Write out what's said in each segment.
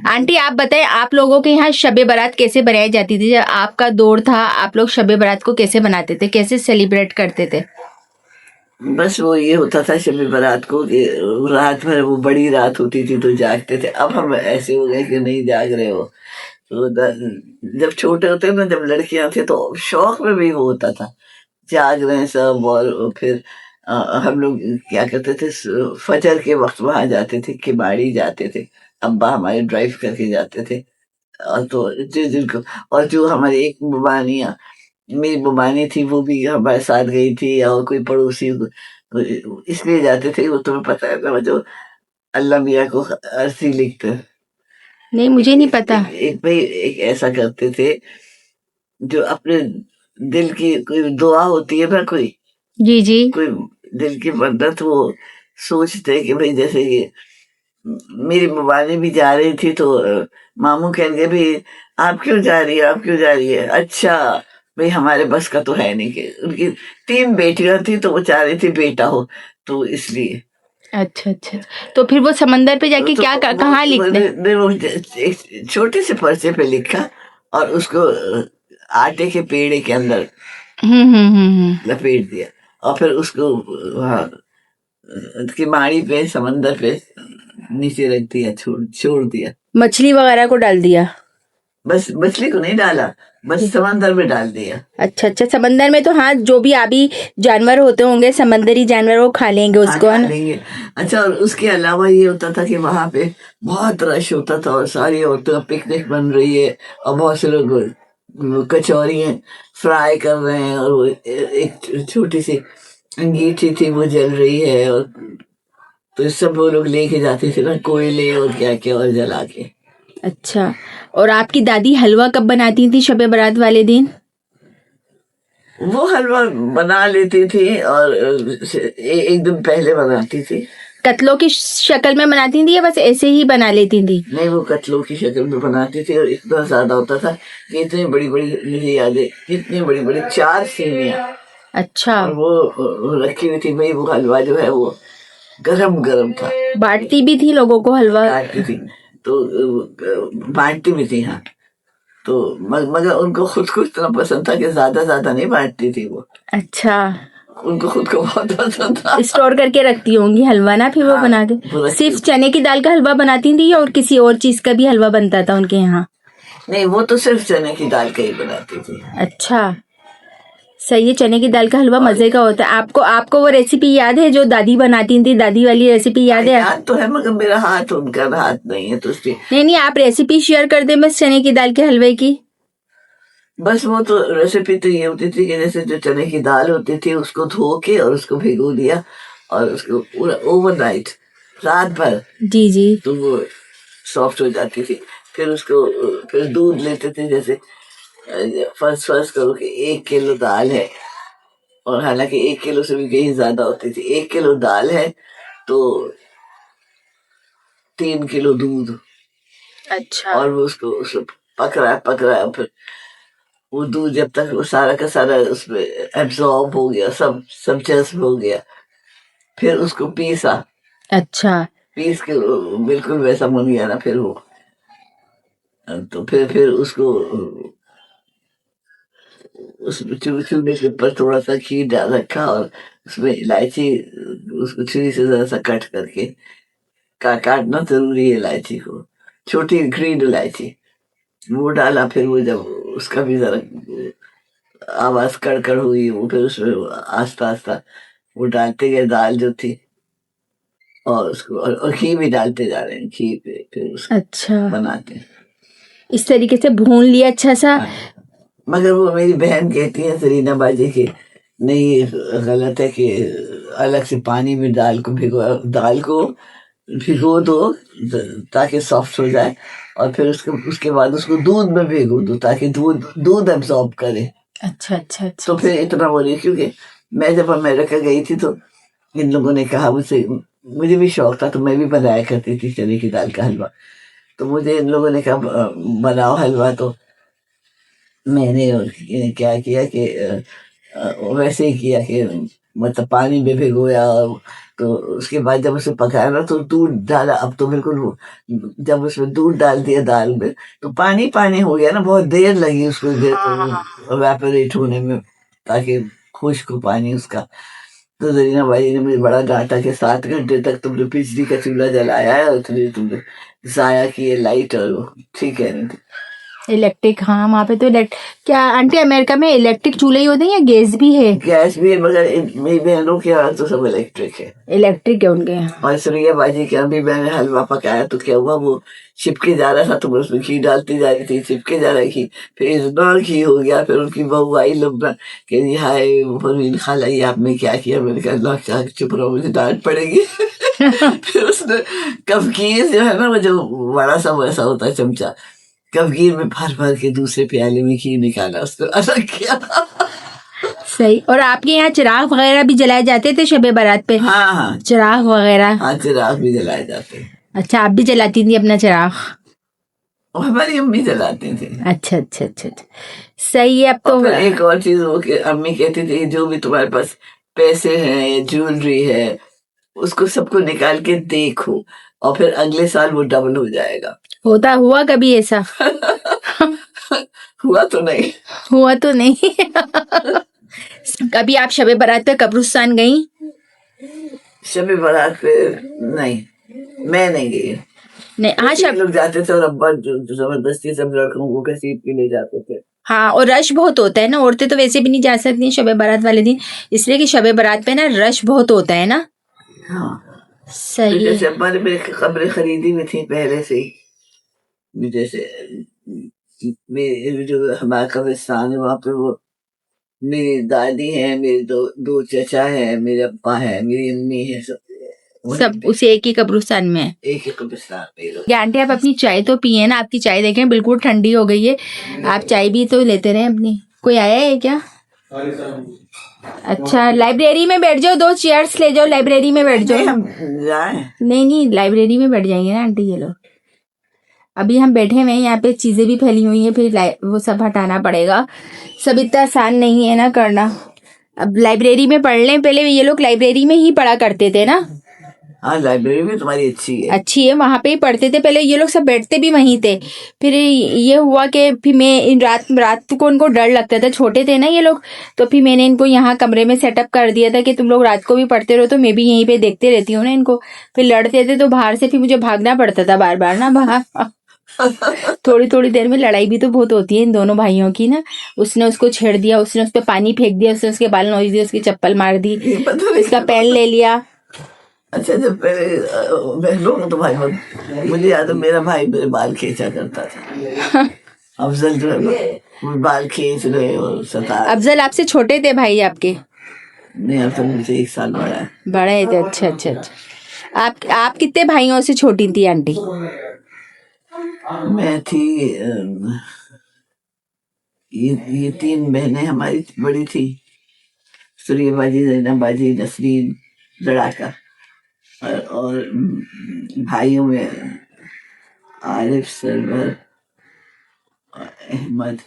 Aunty आप बताएं, आप लोगों के यहाँ शबे बारात कैसे बनाई जाती थी? जब आपका दौर था, आप लोग शबे बारात को कैसे बनाते थे, कैसे सेलिब्रेट करते थे? बस वो ये होता था शब बारात को कि रात भर वो बड़ी रात होती थी तो जागते थे। अब हम ऐसे हो गए कि नहीं जाग रहे हो। तो जब छोटे होते ना, जब लड़कियां थे तो शौक में भी वो होता था, जाग रहे हैं सब। और फिर हम लोग क्या करते थे, फजर के वक्त वहां जाते थे, किबाड़ी जाते थे। अब्बा हमारे ड्राइव करके जाते थे। और तो जिस दिन को, और जो हमारी एक बुबानिया, मेरी बुबानी थी, वो भी हमारे साथ गई थी, और कोई पड़ोसी इसलिए जाते थे। वो तुम्हें पता है ना, जो अल्लाह मियाँ को अरसी लिखते हैं। नहीं, मुझे नहीं पता। एक भाई एक ऐसा करते थे, जो अपने दिल की कोई दुआ होती है ना, कोई जी जी। कोई दिल की मन्नत, वो सोचते कि भाई जैसे ये मेरी बुबानी भी जा रही थी तो मामू कह गए भाई आप क्यों जा रही है, आप क्यों जा रही है? अच्छा भाई हमारे बस का तो है नहीं। कि उनकी 3 बेटियां थी तो वो चाह रही थी बेटा हो, तो इसलिए। अच्छा अच्छा। तो फिर वो समंदर पे जाके क्या कहाँ लिखते? वो एक छोटे से पर्चे पे लिखा, और उसको आटे के पेड़े के अंदर लपेट दिया, और फिर उसको वहाँ किमाड़ी पे, समंदर पे नीचे रख दिया, छोड़ छोड़ दिया। मछली वगैरह को डाल दिया? बस मछली को नहीं डाला, बस समंदर में डाल दिया। अच्छा अच्छा, समंदर में तो हाँ, जो भी आबी जानवर होते होंगे, समंदरी जानवर, वो खा लेंगे उसको, है ना? लेंगे। अच्छा, और उसके अलावा ये होता था कि वहां पे बहुत रश होता था, और सारी औरतें पिकनिक बन रही है, और बहुत से लोग कचौरी फ्राई कर रहे हैं, और वो एक छोटी सी अंगीठी थी वो जल रही है। और तो सब वो लोग लेके जाते थे ना, कोयले और क्या क्या और जला के। अच्छा। और आपकी दादी हलवा कब बनाती थी शबे बारात वाले दिन? वो हलवा बना लेती थी, और एक दिन पहले बनाती थी। कतलों की शक्ल में बनाती थी या बस ऐसे ही बना लेती थी? नहीं, वो कतलों की शक्ल में बनाती थी, और इतना ज्यादा होता था कि इतनी बड़ी बड़ी, मुझे याद है, इतनी बड़ी बड़ी 4 सेवियां। अच्छा। और वो रखी हुई थी भाई। वो हलवा जो है वो गरम गरम था। बांटती भी थी लोगों को हलवा? बांटती थी, तो बांटती भी थी, हाँ। तो मगर उनको खुद को इतना पसंद था कि ज्यादा ज्यादा नहीं बांटती थी वो। अच्छा। उनको खुद को बहुत पसंद था। स्टोर करके रखती होंगी हलवा ना, फिर वो बना के। सिर्फ चने की दाल का हलवा बनाती थी, और किसी और चीज का भी हलवा बनता था उनके यहाँ? नहीं, वो तो सिर्फ चने की दाल का ही बनाती थी। अच्छा, सही है। चने की दाल का हलवा मजे का होता है। आपको वो रेसिपी याद है जो दादी बनाती थी? दादी वाली रेसिपी याद है? याद तो है, मगर मेरा हाथ उनका हाथ नहीं है, तो उसकी नहीं, आप रेसिपी शेयर कर दे बस, चने की दाल के हलवे की। बस वो तो रेसिपी तो ये होती थी कि जैसे जो चने की दाल होती थी, उसको धो के और उसको भिगो दिया, और उसको पूरा ओवरनाइट, रात भर, जी जी। तो वो सॉफ्ट हो जाती थी। फिर उसको फिर दूध लेते थे। जैसे फर्स्ट करो कि 1 किलो दाल है, और हालांकि 1 किलो से भी कहीं ज्यादा होती थी। 1 किलो दाल है तो 3 किलो दूध। अच्छा। और वो उसको पक रहा है, फिर वो दूध जब तक वो सारा का सारा उसमें एब्जॉर्ब हो गया, सब जज्ब हो गया, फिर उसको पीसा। अच्छा। पीस के बिल्कुल वैसा बन गया ना, फिर वो, तो फिर उसको उस चूल्हे के ऊपर थोड़ा सा घी डाल रखा, और उसमें इलायची, उसको छुरी से जरा सा कट करके, काटना जरूरी है इलायची को, छोटी ग्रीन इलायची, वो डाला। फिर वो जब उसका भी जरा आवाज कड़कड़ हुई, वो फिर उसमें आस्ता आस्ता वो डालते गए दाल जो थी, और उसको और घी भी डालते जा रहे हैं, घी पे फिर उसको अच्छा, बनाते हैं। इस तरीके से भून लिया अच्छा सा। मगर वो मेरी बहन कहती है सरीना बाजी की, नहीं ये गलत है कि अलग से पानी में दाल को भिगो दो ताकि सॉफ्ट हो जाए, और फिर उसके बाद उसको दूध में भिगो दो ताकि दूध दूध एब्जॉर्ब करे। अच्छा अच्छा अच्छा। तो फिर इतना बोली, क्योंकि मैं जब अमेरिका गई थी तो इन लोगों ने कहा मुझसे, मुझे भी शौक था, तो मैं भी बनाया करती थी चने की दाल का हलवा। तो मुझे इन लोगों ने कहा बनाओ हलवा, तो मैंने क्या किया कि वैसे ही किया कि मतलब पानी में भिगोया, और तो उसके बाद जब उसे पकाया ना तो दूध डाला, अब तो बिल्कुल जब उसमें दूध डाल दिया दाल में तो पानी पानी हो गया ना, बहुत देर लगी उसको इवेपोरेट होने में, ताकि खुश्क हो पानी उसका। तो जरीना भाई ने मुझे बड़ा डांटा कि 7 घंटे तक तुमने बिजली का चूल्हा जलाया है और तुमने जाया किए लाइट, और वो ठीक है नहीं थी। इलेक्ट्रिक, हाँ वहाँ पे तो क्या आंटी अमेरिका में इलेक्ट्रिक चूल्हे ही होते हैं या गैस भी है? गैस भी है, मगर मेरी बहनों के यहाँ तो सब इलेक्ट्रिक है। इलेक्ट्रिक है उनके यहाँ। और सुनिया बाजी के अभी मैंने हलवा पकाया तो क्या हुआ, वो चिपके जा रहा था, तो मैं उसमें घी डालती जा रही थी, चिपके जा रहा घी, फिर इतना घी हो गया। फिर उनकी बहू आई लंबा कह रही हाय परवीन खाला ये आपने क्या किया। मैंने कहा अल्लाह क्या चुप रहो, मुझे डांट पड़ेगी। फिर उसने कफकीर जो है ना, वो जो बड़ा सा वैसा होता है चमचा, कफकीर में भर भर के दूसरे प्याले में घी निकाला, उसने अलग किया। सही। और आपके यहाँ चिराग वगैरह भी जलाए जाते थे शबे बारात पे? हाँ हाँ, चिराग वगैरह? हाँ चिराग भी जलाए जाते हैं। अच्छा, आप भी जलाती थी अपना चिराग? और हमारी अम्मी जलाती थी। अच्छा अच्छा अच्छा अच्छा, सही है। अब तो और फिर एक और चीज वो कि अम्मी कहती थी जो भी तुम्हारे पास पैसे हैं या ज्वेलरी है उसको सबको निकाल के देखो, और फिर अगले साल वो डबल हो जाएगा। हुआ कभी ऐसा? हुआ तो नहीं। हुआ तो नहीं। कभी आप शबे बारात पे कब्रिस्तान गई? शबे बारात पे नहीं, मैं नहीं गई। नहीं, हाँ सब लोग जाते थे और अब्बा जो जबरदस्ती सब लड़कों को घसीट के ले जाते थे। हाँ, और रश बहुत होता है ना, औरतें तो वैसे भी नहीं जा सकती शबे बारात वाले दिन, इसलिए कि शबे बारात पे ना रश बहुत होता है ना। हाँ सही है। जैसे अब्बा ने मेरी कब्रें खरीदी हुई थी पहले से ही, जैसे मेरे जो हमारा कब्रिस्तान है वहाँ पे वो मेरी दादी है, मेरे दो चचा है, मेरे अब्बा है, मेरी अम्मी है, सब उसे एक ही कब्रिस्तान में है। एक ही कब्रिस्तान में। आंटी आप अपनी चाय तो पिए ना, आपकी चाय देखें बिल्कुल ठंडी हो गई है, आप चाय भी तो लेते रहे अपनी। कोई आया है क्या? अच्छा, लाइब्रेरी में बैठ जाओ, 2 चेयर्स ले जाओ, लाइब्रेरी में बैठ जाओ। हम जाए? नहीं, लाइब्रेरी में बैठ जाएंगे ना आंटी ये लोग। अभी हम बैठे हुए हैं, यहाँ पे चीजें भी फैली हुई हैं, फिर वो सब हटाना पड़ेगा, सब इतना आसान नहीं है ना करना। अब लाइब्रेरी में पढ़ लें, पहले ये लोग लाइब्रेरी में ही पढ़ा करते थे ना। हाँ लाइब्रेरी भी तुम्हारी अच्छी है। अच्छी है, वहां पे ही पढ़ते थे पहले, ये लोग सब बैठते भी वहीं थे। फिर ये हुआ कि फिर मैं रात को उनको डर लगता था, छोटे थे ना ये लोग, तो फिर मैंने इनको यहाँ कमरे में सेटअप कर दिया था कि तुम लोग रात को भी पढ़ते रहो, तो मैं भी यहीं पे देखते रहती हूँ ना इनको। फिर लड़ते थे तो बाहर से फिर मुझे भागना पड़ता था बार बार ना बाहर। थोड़ी थोड़ी देर में लड़ाई भी तो बहुत होती है इन दोनों भाइयों की ना। उसने उसको छेड़ दिया, उसने उस पर पानी फेंक दिया, उसने उसके बाल नोच दिए, उसकी चप्पल मार दी, उसका पेन ले लिया। अच्छा जब पहले बहनों तो भाई मुझे याद है मेरा भाई मेरे बाल खींचा करता था। अफजल जो है वो बाल खींच रहे और सता। अफजल आपसे छोटे थे भाई आपके? नहीं, अफजल मुझसे 1 साल बड़ा है। बड़े थे, अच्छा अच्छा अच्छा। आप कितने भाइयों से छोटी थी आंटी? मैं थी ये 3 बहनें हमारी बड़ी थी, सूर्यबाजी, जैनाबाजी, नसरीन, लड़ाका, और भाइयों में आरिफ, सरवर, अहमद।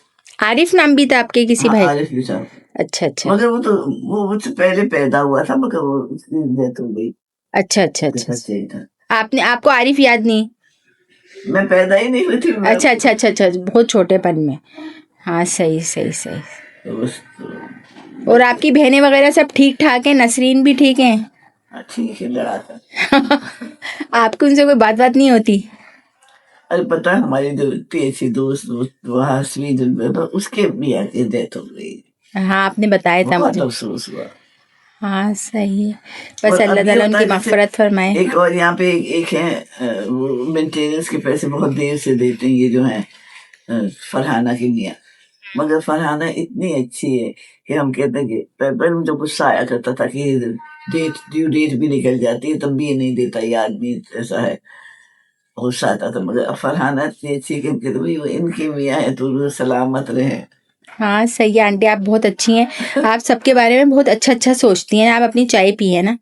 आरिफ नाम भी था आपके किसी भाई? आरिफ भी था। अच्छा अच्छा, मगर वो मुझसे पहले पैदा हुआ था, मगर वो उसकी डेथ हो गई। अच्छा अच्छा अच्छा। सही था। आपको आरिफ याद नहीं? मैं पैदा ही नहीं हुई थी। अच्छा अच्छा अच्छा अच्छा, बहुत छोटेपन में। हाँ सही सही सही। और आपकी बहनें वगैरह सब ठीक ठाक हैं? नसरीन भी ठीक है? ठीक है, लड़ाका। आपको उनसे कोई बात नहीं होती? अरे पता है हमारी जो इतनी अच्छी दोस्त वहाँ स्वीडन उसके भी आके डेथ हो गई। हाँ आपने बताया था मुझे। बहुत अफसोस हुआ। हाँ सही है, बस अल्लाह ताला उनकी मग़फ़िरत फरमाए। एक और यहाँ पे एक है वो मेंटेनेंस के पैसे बहुत देर से देते हैं, ये जो है फरहाना की मियाँ। मगर फरहाना इतनी अच्छी है कि हम कहते हैं कि पहले मुझे गुस्सा आया करता था कि ड्यू डेट भी निकल जाती है तब भी ये नहीं देता, ये आदमी ऐसा है, गुस्सा आता था। मगर फरहाना इतनी अच्छी कि भाई वो इनकी मियाँ है तो सलामत रहे। हाँ सही है आंटी, आप बहुत अच्छी हैं, आप सबके बारे में बहुत अच्छा अच्छा सोचती हैं। आप अपनी चाय पिए ना।